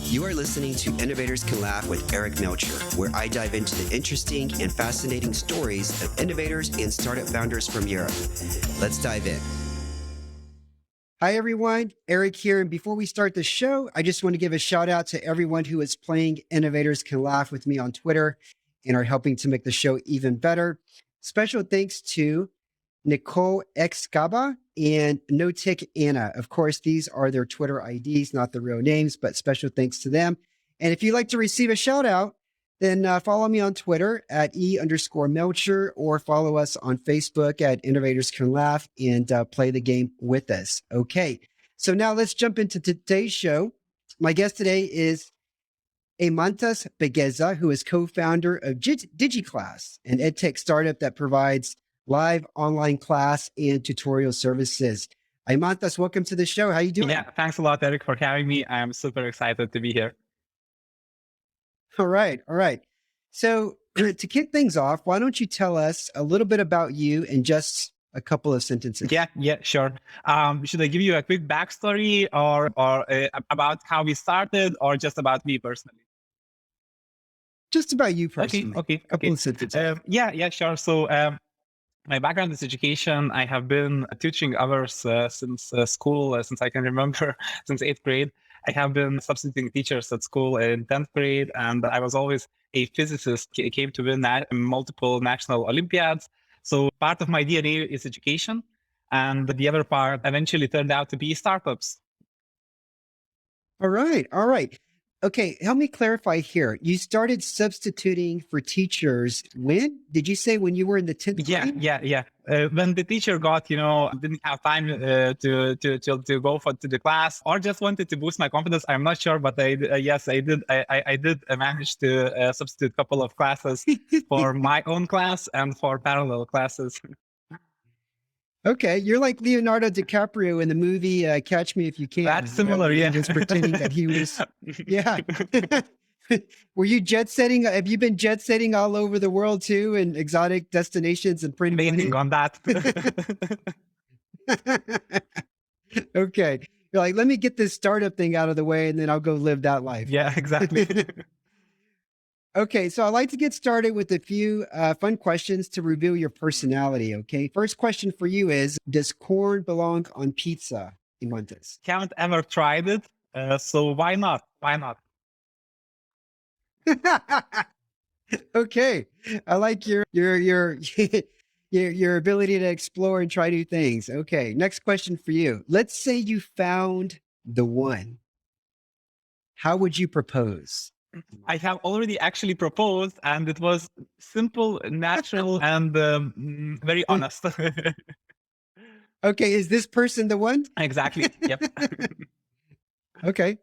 You are listening to Innovators Can Laugh with Eric Melcher, where I dive into the interesting and fascinating stories of innovators and startup founders from Europe. Let's dive in. Hi, everyone. Eric here. And before we start the show, I just want to give a shout out to everyone who is playing Innovators Can Laugh with me on Twitter and are helping to make the show even better. Special thanks to Nicole X Gaba and Notic Anna. Of course, these are their Twitter IDs, not the real names, but special thanks to them. And if you'd like to receive a shout out, then follow me on Twitter at @E_Melcher or follow us on Facebook at Innovators Can Laugh and play the game with us. Okay, so now let's jump into today's show. My guest today is Eimantas Bekeza, who is co-founder of Digiklas, an edtech startup that provides live online class and tutorial services. Eimantas, welcome to the show. How you doing? Yeah, thanks a lot, Eric, for having me. I'm super excited to be here. All right. So to kick things off, why don't you tell us a little bit about you in just a couple of sentences? Yeah, sure. Should I give you a quick backstory or about how we started or just about me personally? Just about you personally. Okay. A couple of sentences. Yeah, sure. So my background is education. I have been teaching others since school, since I can remember, since 8th grade. I have been substituting teachers at school in 10th grade, and I was always a physicist, came to win multiple national Olympiads. So part of my DNA is education, and the other part eventually turned out to be startups. All right. Okay, help me clarify here. You started substituting for teachers when? Did you say when you were in the 10th grade? Yeah. When the teacher got, didn't have time to go to the class or just wanted to boost my confidence. I'm not sure, but I did. I did manage to substitute a couple of classes for my own class and for parallel classes. Okay, you're like Leonardo de Caprio in the movie Catch Me If You Can. That's similar, yeah. Just pretending that he was, yeah. Were you jet setting? Have you been jet setting all over the world too, in exotic destinations and pretty Waiting on that. Okay, you're like, let me get this startup thing out of the way, and then I'll go live that life. Yeah, exactly. Okay, so I'd like to get started with a few fun questions to reveal your personality, okay? First question for you is, does corn belong on pizza, Eimantas? Haven't ever tried it, so why not? Okay, I like your your ability to explore and try new things. Okay, next question for you. Let's say you found the one. How would you propose? I have already actually proposed, and it was simple, natural, and very honest. Okay, is this person the one? Exactly. Yep. Okay.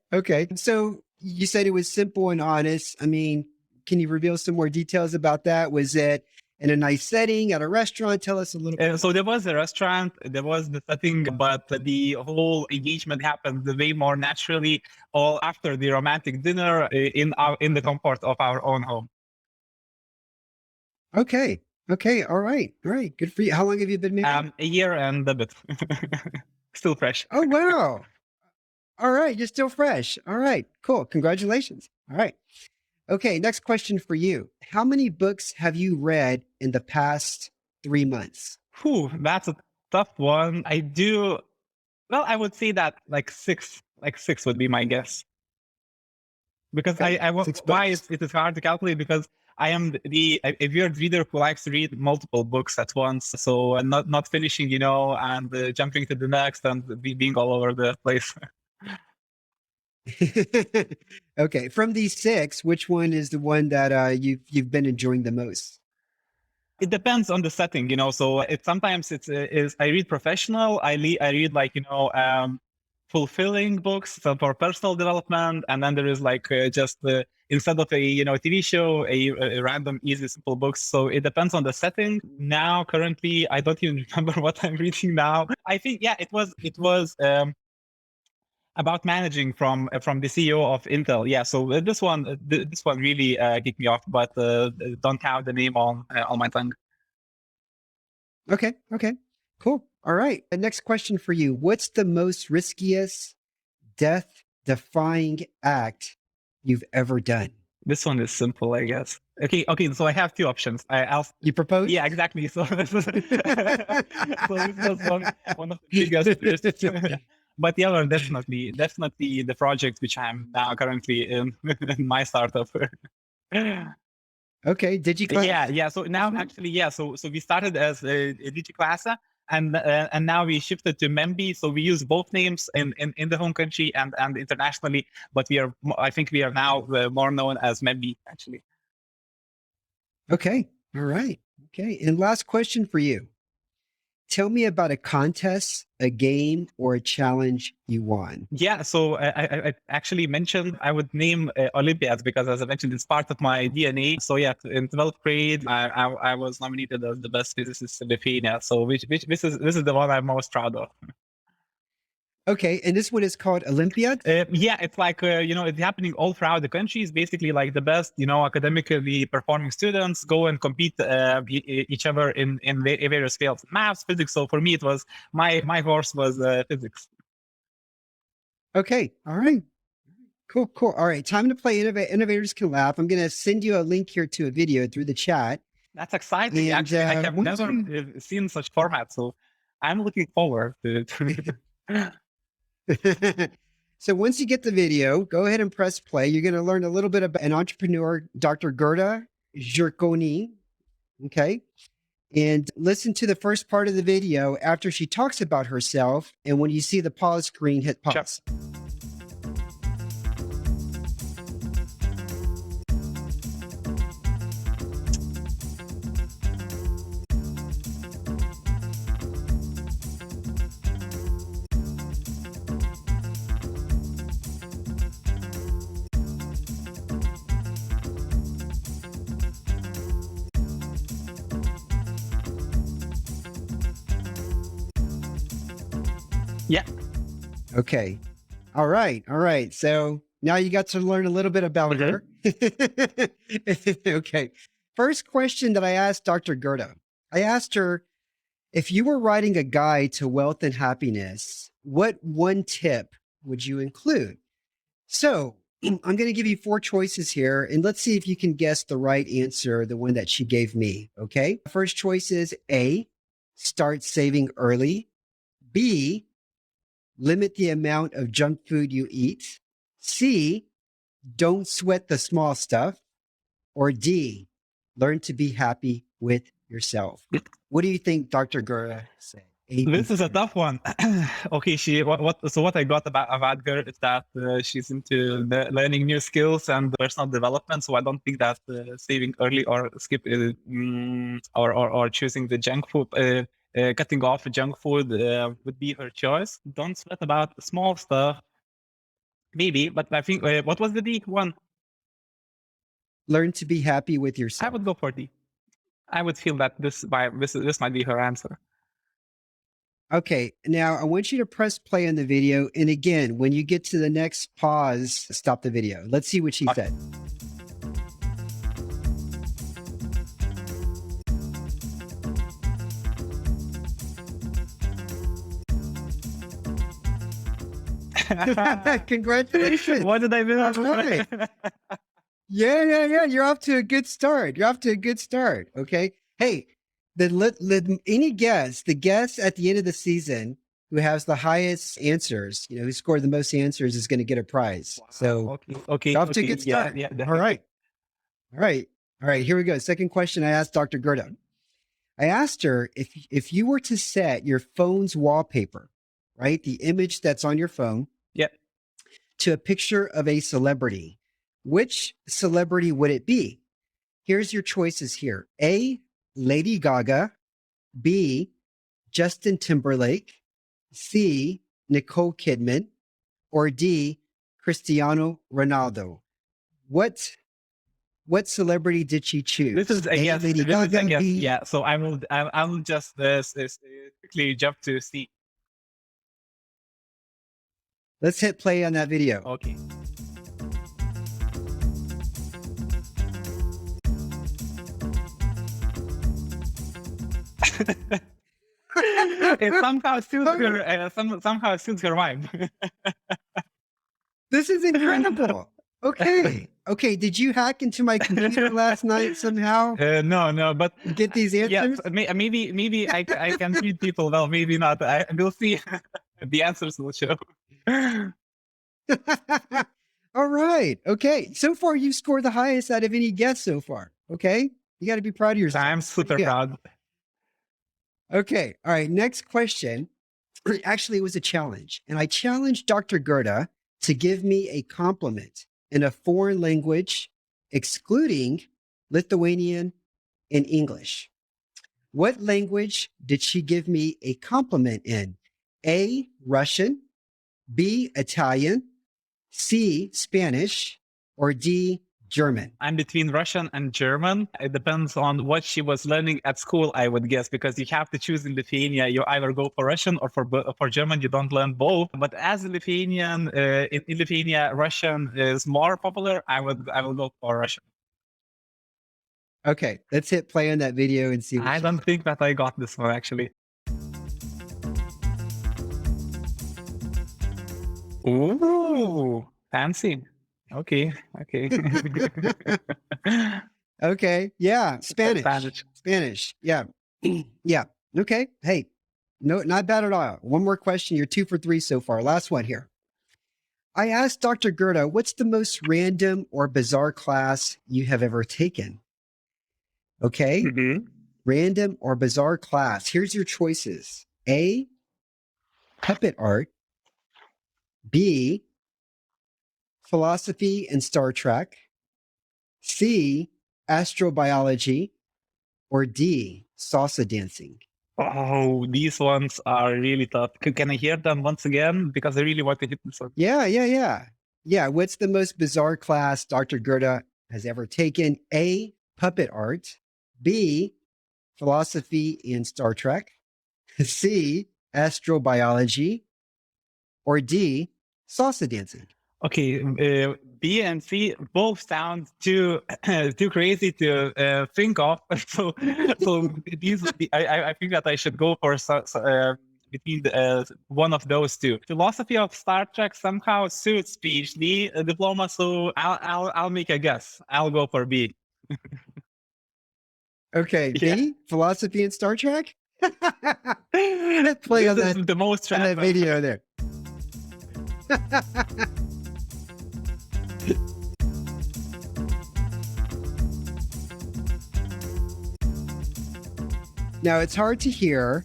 So you said it was simple and honest. I mean, can you reveal some more details about that? Was it in a nice setting at a restaurant? Tell us a little bit. So there was a restaurant, there was the setting, but the whole engagement happened way more naturally all after the romantic dinner in the comfort of our own home. Okay. All right. Good for you. How long have you been married? A year and a bit. Still fresh. Oh, wow. All right. You're still fresh. All right. Cool. Congratulations. All right. Okay. Next question for you. How many books have you read in the past 3 months? Whew, that's a tough one. I would say that like six would be my guess. Because Okay, why it is hard to calculate, because I am a weird reader who likes to read multiple books at once. So not finishing, and jumping to the next and being all over the place. Okay. From these 6, which one is the one that you've been enjoying the most? It depends on the setting, So sometimes I read professional. I read like fulfilling books for personal development, and then there is like just instead of a TV show, a random easy simple books. So it depends on the setting. Now currently, I don't even remember what I'm reading now. I think it was about managing from the CEO of Intel. Yeah, so this one really kicked me off, but don't have the name on my tongue. Okay. Cool. All right. The next question for you. What's the most riskiest, death-defying act you've ever done? This one is simple, I guess. Okay. So I have two options. You proposed? Yeah, exactly. So this was, so this was one of the biggest risks. But the other, definitely the project which I'm now currently in my startup. Okay, Digiklas. Yeah. So now actually, yeah. So we started as a Digiklas, and now we shifted to Memby. So we use both names in the home country and internationally. But I think we are now more known as Memby actually. Okay, all right. Okay, and last question for you. Tell me about a contest, a game, or a challenge you won. Yeah, so I actually mentioned I would name Olympiads because, as I mentioned, it's part of my DNA. So yeah, in 12th grade, I was nominated as the best physicist in Lithuania. So which this is the one I'm most proud of. Okay, and this one is called Olympiad? Yeah, it's like, it's happening all throughout the country. It's basically like the best, academically performing students go and compete each other in various fields, maths, physics. So for me, it was my course was physics. Okay, all right. Cool. All right, time to play Innovators Can Laugh. I'm going to send you a link here to a video through the chat. That's exciting. And, actually, I have never seen such format, so I'm looking forward to it. So once you get the video, go ahead and press play. You're going to learn a little bit about an entrepreneur, Dr. Gerda Jurkoniene. Okay. And listen to the first part of the video after she talks about herself. And when you see the pause screen, hit pause. Sure. Yeah. Okay. All right. So now you got to learn a little bit about her. Okay. First question that I asked Dr. Gerda, I asked her, if you were writing a guide to wealth and happiness, what one tip would you include? So I'm going to give you 4 choices here, and let's see if you can guess the right answer, the one that she gave me. Okay. First choice is A, start saving early. B, limit the amount of junk food you eat. C, don't sweat the small stuff. Or D, learn to be happy with yourself. What do you think Dr. Gerda said? This is a tough one. Okay, what I got about her is that she's into learning new skills and personal development. So I don't think that saving early or or choosing the junk food, cutting off junk food would be her choice. Don't sweat about small stuff, maybe. But I think what was the D one? Learn to be happy with yourself. I would go for D. I would feel that this might be her answer. Okay, now I want you to press play on the video. And again, when you get to the next pause, stop the video. Let's see what she said. Congratulations. What did I do? Right. Yeah. You're off to a good start. Okay. Hey, any guest, the guest at the end of the season who has the highest answers, who scored the most answers is going to get a prize. Wow. So okay. Off to a good start. Yeah, All right. Here we go. Second question I asked Dr. Gerda. I asked her if you were to set your phone's wallpaper, right, the image that's on your phone, to a picture of a celebrity, which celebrity would it be? Here's your choices here. A, Lady Gaga. B, Justin Timberlake. C, Nicole Kidman. Or D, Cristiano Ronaldo. What celebrity did she choose? This is a guess. Lady Gaga, a guess. Yeah. So I will just quickly jump to C. Let's hit play on that video. Okay. It somehow suits her. Somehow suits her vibe. This is incredible. Okay. Okay. Did you hack into my computer last night somehow? No, but Get these answers? yes, maybe I can read people well, maybe not. We'll see. The answers will show. All right. Okay. So far, you scored the highest out of any guest so far. Okay. You got to be proud of yourself. I'm super proud. Okay. All right. Next question. Actually, it was a challenge. And I challenged Dr. Gerda to give me a compliment in a foreign language, excluding Lithuanian and English. What language did she give me a compliment in? A, Russian, B, Italian, C, Spanish, or D, German? I'm between Russian and German. It depends on what she was learning at school, I would guess, because you have to choose in Lithuania. You either go for Russian or for German. You don't learn both. But as a Lithuanian, in Lithuania, Russian is more popular. I will go for Russian. Okay, let's hit play on that video and see. I don't think that I got this one actually. Ooh, fancy. Okay. Okay. Yeah. Spanish. Yeah. Yeah. Okay. Hey, no, not bad at all. One more question. You're 2 for 3 so far. Last one here. I asked Dr. Gerda, what's the most random or bizarre class you have ever taken? Okay. Mm-hmm. Random or bizarre class. Here's your choices. A, puppet art. B, philosophy and Star Trek. C, astrobiology. Or D, salsa dancing. Oh, these ones are really tough. Can I hear them once again? Because I really want to hit this one. Yeah. What's the most bizarre class Dr. Gerda has ever taken? A, puppet art. B, philosophy and Star Trek. C, astrobiology. Or D, salsa dancing. Okay, B and C both sound too too crazy to think of. So I think that I should go for between one of those two. Philosophy of Star Trek somehow suits PhD diploma, so I'll make a guess. I'll go for B. Okay, B, Yeah. philosophy and Star Trek. Let's play on that, the most on that video there. Now, it's hard to hear,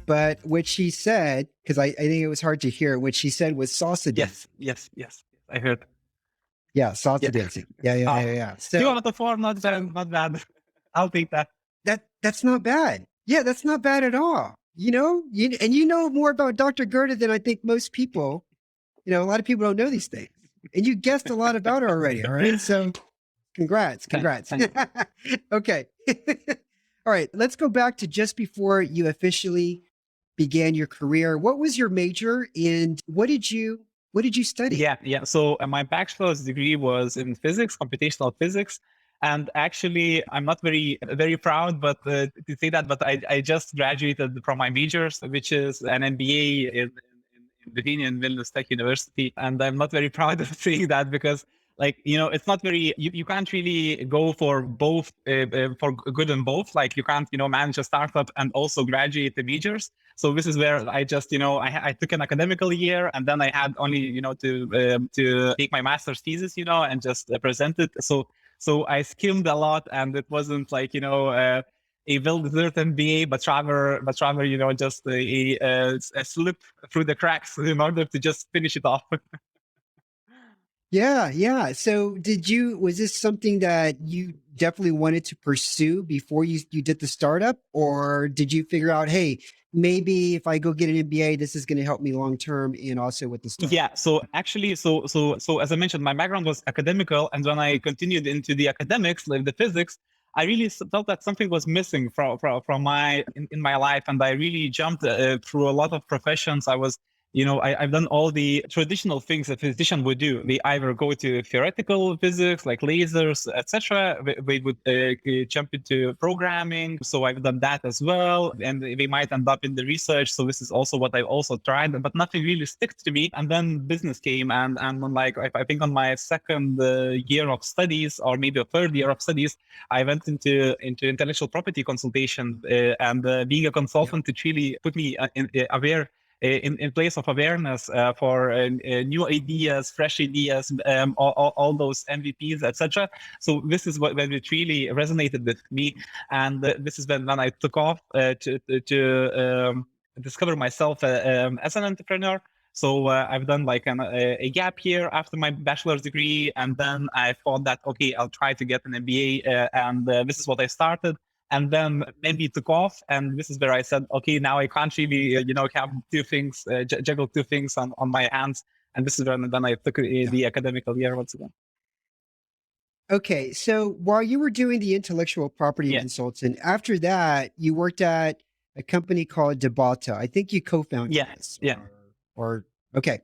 but what she said, because I think it was hard to hear, what she said was salsa dancing. Yes. I heard. Yeah, salsa dancing. Yeah. So, 2 out of 4, not bad. I'll take that. That's not bad. Yeah, that's not bad at all. You know more about Dr. Gerda than I think most people. A lot of people don't know these things. And you guessed a lot about her already, all right? So congrats. Okay. All right, let's go back to just before you officially began your career. What was your major and what did you study? Yeah. So my bachelor's degree was in physics, computational physics. And actually, I'm not very proud, but to say that, but I just graduated from my majors, which is an MBA in Lithuanian-based Tech University. And I'm not very proud of saying that because, it's not very, you can't really go for both, for good in both. Like, you can't, manage a startup and also graduate the majors. So this is where I just, I took an academical year and then I had only, to take my master's thesis, and just present it. So I skimmed a lot and it wasn't like, a well-deserved MBA, but rather, just a slip through the cracks in order to just finish it off. Yeah. So was this something that you definitely wanted to pursue before you did the startup? Or did you figure out, hey, maybe if I go get an MBA, this is going to help me long-term and also with the startup? Yeah. So actually, so as I mentioned, my background was academical. And when I continued into the academics, like the physics, I really felt that something was missing from my in my life. And I really jumped through a lot of professions. I was I've done all the traditional things a physician would do. They either go to theoretical physics, like lasers, etc. They would jump into programming. So I've done that as well. And they might end up in the research. So this is also what I've also tried, but nothing really sticks to me. And then business came. And like, I think on my second year of studies, or maybe a third year of studies, I went into intellectual property consultation, and being a consultant, it really put me aware in place of awareness for new ideas, fresh ideas, all those MVPs, etc. So this is when it really resonated with me, and this is when I took off to discover myself as an entrepreneur. So I've done like a gap year after my bachelor's degree, and then I thought that, okay, I'll try to get an MBA, and this is what I started. And then maybe took off, and this is where I said, okay, now I can't really, have two things, juggle two things on my hands. And this is when then I took the academical year once again. Okay, so while you were doing the intellectual property consultant, after that, you worked at a company called Debata. I think you co-founded this. Okay.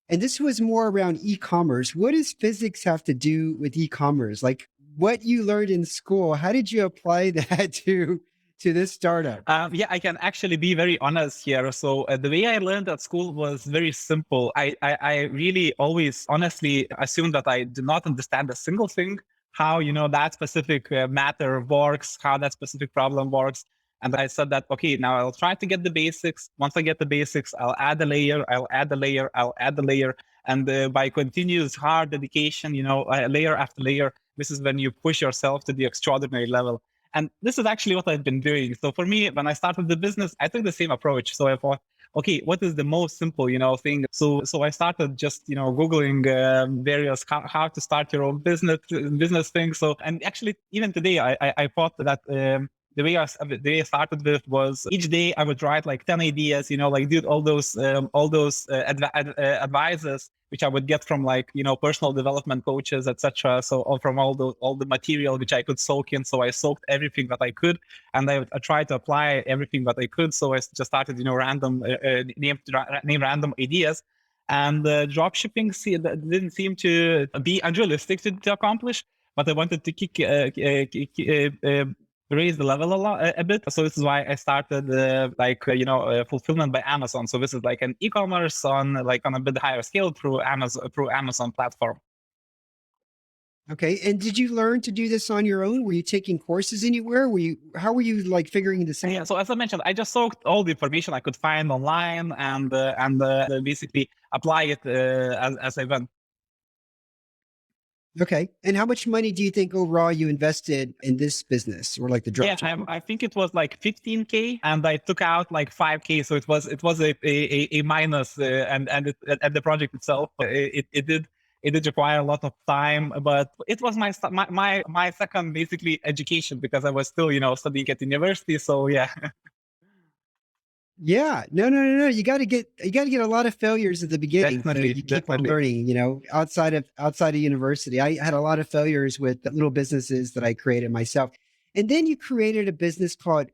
And this was more around e-commerce. What does physics have to do with e-commerce? Like, what you learned in school, how did you apply that to this startup? I can actually be very honest here. So the way I learned at school was very simple. I really always honestly assumed that I did not understand a single thing, how, that specific matter works, how that specific problem works. And I said that, okay, now I'll try to get the basics. Once I get the basics, I'll add a layer, I'll add a layer, I'll add a layer. And by continuous hard dedication, layer after layer, this is when you push yourself to the extraordinary level. And this is actually what I've been doing. So for me, when I started the business, I took the same approach. So I thought, okay, what is the most simple, thing? So I started just, Googling various how to start your own business things. So, and actually, even today, I thought that the way I started with was each day I would write like 10 ideas, like do all those advices which I would get from like, personal development coaches, etc. So from all the material which I could soak in. So I soaked everything that I could, and I tried to apply everything that I could. So I just started, random name random ideas. And drop shipping didn't seem to be unrealistic to accomplish, but I wanted to raise the level a bit. So this is why I started fulfillment by Amazon. So this is like an e-commerce on a bit higher scale through Amazon platform. Okay. And did you learn to do this on your own? Were you taking courses anywhere? How were you like figuring this out? Yeah. So as I mentioned, I just soaked all the information I could find online and basically apply it as I went. Okay. And how much money do you think overall you invested in this business, or like the drop? Yeah, I think it was like 15K, and I took out like 5K. So it was a minus, and the project itself, it did require a lot of time, but it was my second basically education, because I was still, studying at university. So yeah. Yeah, no. You got to get a lot of failures at the beginning. Definitely, you keep on learning. Outside of university, I had a lot of failures with little businesses that I created myself, and then you created a business called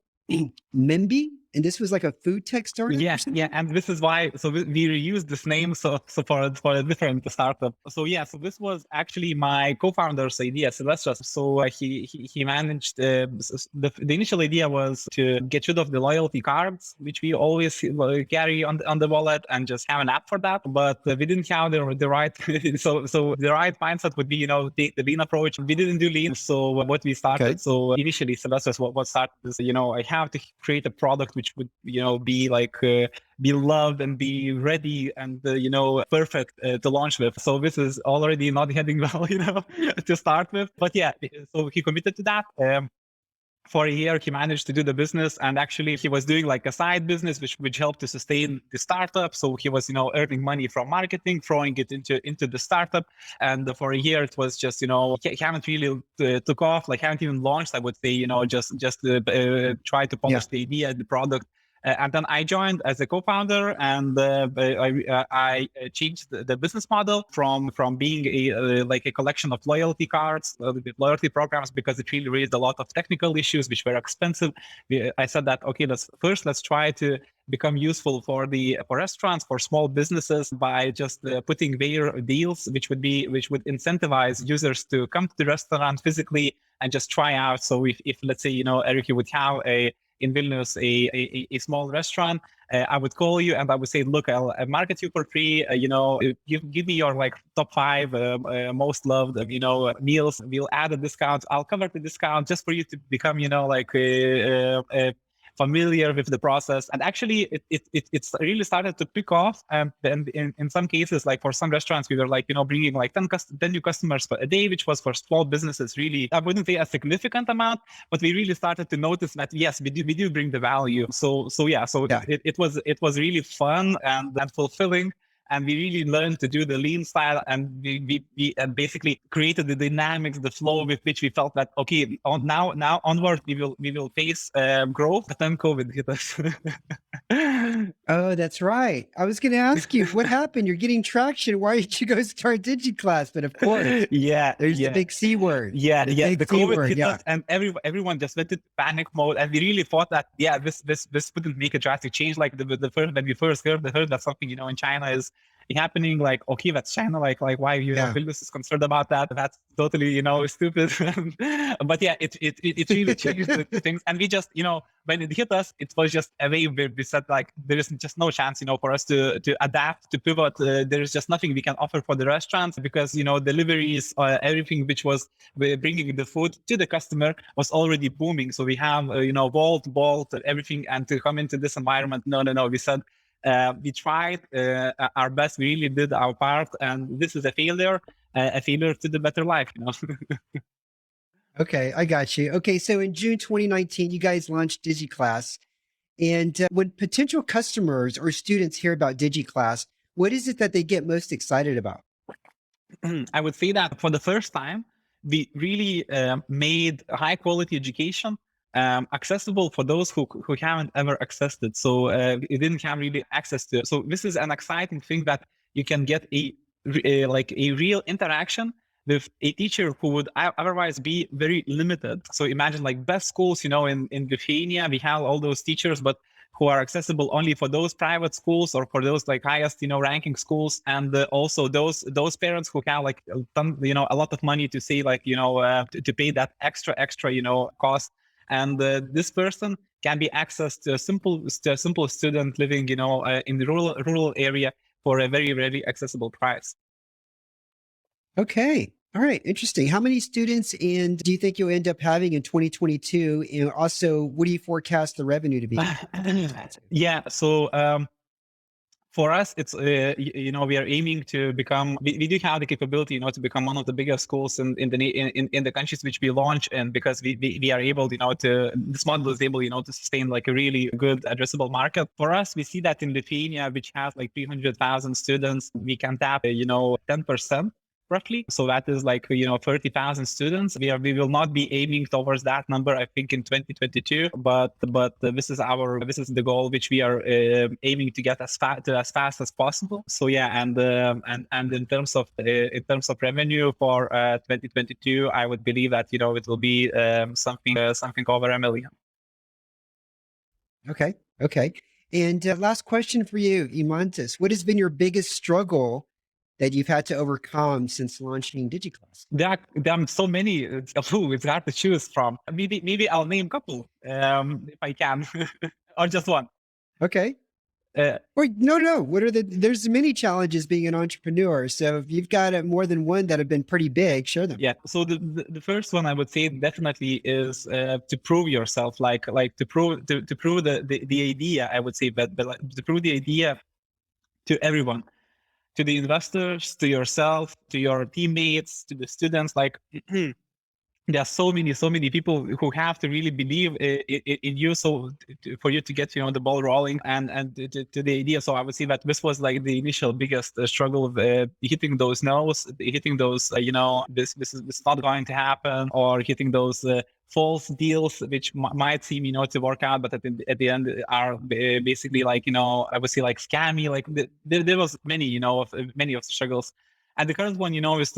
Memby, and this was like a food tech startup. Yeah, and this is why. So we reused this name for a different startup. So this was actually my co-founder's idea, Sylvester. So he managed. The initial idea was to get rid of the loyalty cards, which we always carry on the wallet, and just have an app for that. But we didn't have the right. so the right mindset would be, take the lean approach. We didn't do lean. So what we started. Okay. So initially, Sylvester, what started is, I have to create a product which would, be like be loved and be ready and perfect to launch with. So this is already not heading well, to start with. But yeah, so he committed to that. For a year, he managed to do the business, and actually he was doing like a side business which helped to sustain the startup. So he was earning money from marketing, throwing it into the startup. And for a year, it was just haven't really took off, like haven't even launched. I would say just try to polish the idea, the product. And then I joined as a co-founder, and I changed the business model from being like a collection of loyalty cards, loyalty programs, because it really raised a lot of technical issues which were expensive. I said that, okay, let's try to become useful for restaurants, for small businesses, by just putting their deals, which would incentivize users to come to the restaurant physically and just try out. So if let's say, Eric, you would have in Vilnius a small restaurant, I would call you and I would say, look, I'll market you for free. Give me your like top 5 most loved meals. We'll add a discount. I'll cover the discount just for you to become familiar with the process. And actually it's really started to pick off. And in some cases, like for some restaurants, we were like, bringing like 10 new customers a day, which was for small businesses really, I wouldn't say a significant amount, but we really started to notice that, yes, we do bring the value. So yeah. It was really fun and fulfilling. And we really learned to do the lean style, and we basically created the dynamics, the flow with which we felt that, okay, now onward we will face growth. But then COVID hit us. Oh, that's right. I was going to ask you, what happened? You're getting traction. Why did you go start Digiklas? But of course, there's the big C word. The COVID hit us, and everyone just went into panic mode. And we really thought that, this wouldn't make a drastic change. Like the first, when we first heard that something, in China is happening, like, okay, that's China, like why Vilnius is concerned about that? That's totally, stupid. But yeah, it really changed the things. And we just, when it hit us, it was just a way where we said, like, there is just no chance, for us to adapt, to pivot. There is just nothing we can offer for the restaurants, because, deliveries, everything which was bringing the food to the customer was already booming. So we have, Bolt, everything. And to come into this environment, no. We said, we tried our best. We really did our part, and this is a failure to the better life. Okay, I got you. Okay, so in June 2019, you guys launched Digiklas, and when potential customers or students hear about Digiklas, what is it that they get most excited about? I would say that for the first time, we really made high quality education accessible for those who haven't ever accessed it. So you didn't have really access to it. So this is an exciting thing, that you can get a real interaction with a teacher who would otherwise be very limited. So imagine like best schools, in Lithuania, we have all those teachers, but who are accessible only for those private schools or for those like highest, ranking schools. And also those parents who have like, a lot of money to say, like, to pay that extra, cost. And this person can be accessed to a simple student living, in the rural area for a very, very accessible price. Okay. All right. Interesting. How many students and do you think you'll end up having in 2022? And also, what do you forecast the revenue to be? Yeah. So for us, it's we are aiming to become. We do have the capability, to become one of the biggest schools in the countries which we launch, and because we are able, this model is able, to sustain like a really good addressable market. For us, we see that in Lithuania, which has like 300,000 students, we can tap 10%. Roughly. So that is like, 30,000 students. We will not be aiming towards that number, I think, in 2022, but this is the goal which we are aiming to get as fast as possible. So yeah, and in terms of revenue for 2022, I would believe that, it will be something over $1 million. Okay. And last question for you, Eimantas. What has been your biggest struggle that you've had to overcome since launching Digiklas? There are so many. It's hard to choose from. Maybe I'll name a couple if I can, or just one. Okay. Or no. What are there's many challenges being an entrepreneur. So if you've got more than one that have been pretty big, share them. Yeah. So the first one I would say definitely is to prove yourself, like to prove the idea. I would say, but like, to prove the idea to everyone. To the investors, to yourself, to your teammates, to the students, like there are so many people who have to really believe in you, so for you to get the ball rolling and to the idea. So I would say that this was like the initial biggest struggle of hitting those no's, hitting those this is not going to happen, or hitting those false deals which might seem to work out, but at the end are basically like I would say like scammy. Like there was many of the struggles. And the current one, is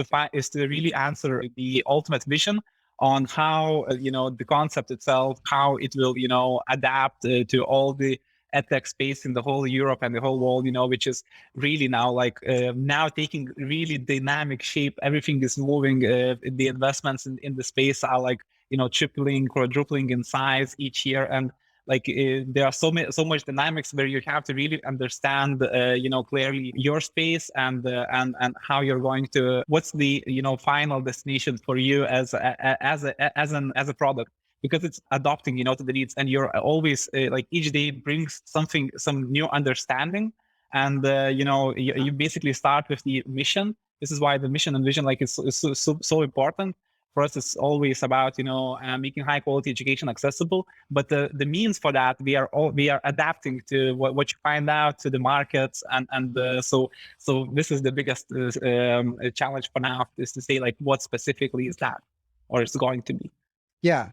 to really answer the ultimate vision on how the concept itself, how it will adapt to all the edtech space in the whole Europe and the whole world, which is really now like now taking really dynamic shape. Everything is moving. The investments in the space are like tripling, quadrupling in size each year, and like there are so much dynamics where you have to really understand clearly your space and how you're going to, what's the final destination for you as a product, because it's adopting to the needs, and you're always like each day brings some new understanding. And you basically start with the mission. This is why the mission and vision like is so important. For us, it's always about making high quality education accessible, but the means for that we are adapting to what you find out, to the markets, and so this is the biggest challenge for now, is to say like what specifically is that, or it's going to be. Yeah,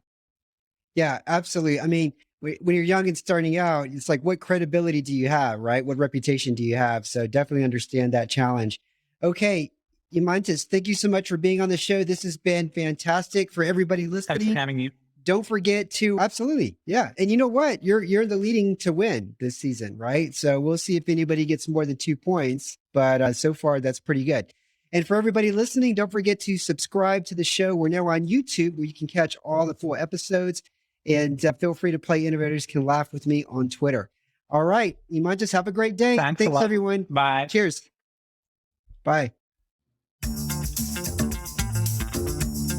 absolutely. I mean, when you're young and starting out, it's like, what credibility do you have, right? What reputation do you have? So definitely understand that challenge. Okay. Eimantas, thank you so much for being on the show. This has been fantastic for everybody listening. Thanks for having me. Don't forget to absolutely. Yeah. And you know what? You're the leading to win this season, right? So we'll see if anybody gets more than 2 points, but so far that's pretty good. And for everybody listening, don't forget to subscribe to the show. We're now on YouTube, where you can catch all the full episodes, and feel free to play Innovators Can Laugh with me on Twitter. All right. Eimantas, have a great day. Thanks everyone. Bye. Cheers. Bye.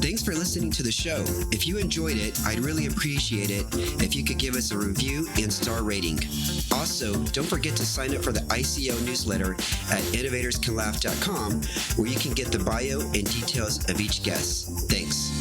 Thanks for listening to the show. If you enjoyed it, I'd really appreciate it if you could give us a review and star rating. Also, don't forget to sign up for the ICO newsletter at innovatorscanlaugh.com, where you can get the bio and details of each guest. Thanks.